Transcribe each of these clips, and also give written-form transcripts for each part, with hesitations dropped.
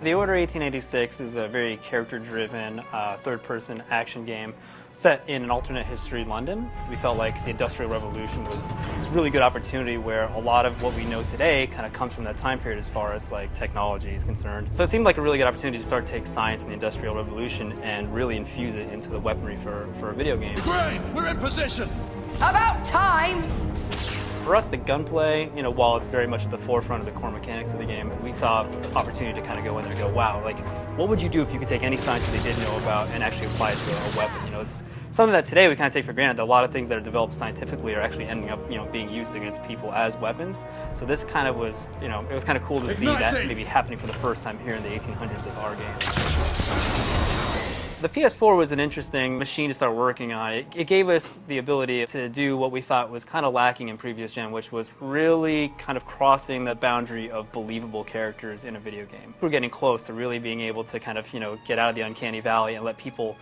The Order 1886 is a very character-driven, third-person action game set in an alternate history London. We felt like the Industrial Revolution was this really good opportunity where a lot of what we know today kind of comes from that time period as far as like technology is concerned. So it seemed like a really good opportunity to start to take science and the Industrial Revolution and really infuse it into the weaponry for a video game. Great! We're in position! About time! For us, the gunplay, while it's very much at the forefront of the core mechanics of the game, we saw opportunity to kind of go in there and go, wow, like, what would you do if you could take any science that they did know about and actually apply it to a weapon? It's something that today we kind of take for granted, that a lot of things that are developed scientifically are actually ending up, being used against people as weapons. So this kind of was, it was kind of cool to see that maybe happening for the first time here in the 1800s of our game. The PS4 was an interesting machine to start working on. It gave us the ability to do what we thought was kind of lacking in previous gen, which was really kind of crossing the boundary of believable characters in a video game. We're getting close to really being able to kind of, get out of the uncanny valley and let people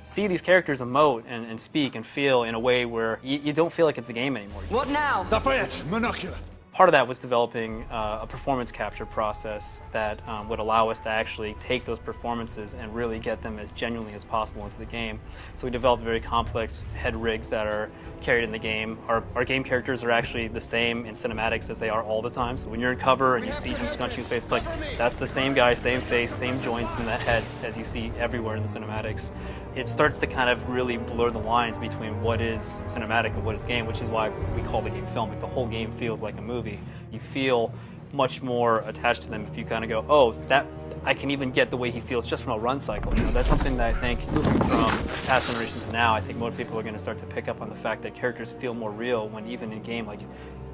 see these characters emote and speak and feel in a way where you don't feel like it's a game anymore. What now? Lafayette, monocular. Part of that was developing a performance capture process that would allow us to actually take those performances and really get them as genuinely as possible into the game. So we developed very complex head rigs that are carried in the game. Our game characters are actually the same in cinematics as they are all the time. So when you're in cover and you see him scrunching his face, it's like that's the same guy, same face, same joints in the head as you see everywhere in the cinematics. It starts to kind of really blur the lines between what is cinematic and what is game, which is why we call the game film. Like the whole game feels like a movie. You feel much more attached to them if you kind of go, oh, that I can even get the way he feels just from a run cycle. That's something that I think moving from past generation to now, I think more people are going to start to pick up on the fact that characters feel more real when even in game, like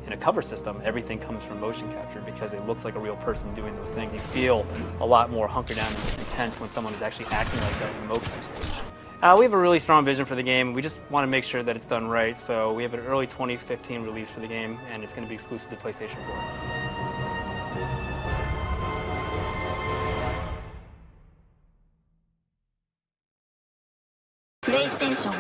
in a cover system, everything comes from motion capture because it looks like a real person doing those things. You feel a lot more hunkered down and intense when someone is actually acting like that in a type stage. We have a really strong vision for the game. We just want to make sure that it's done right. So we have an early 2015 release for the game, and it's going to be exclusive to PlayStation 4. PlayStation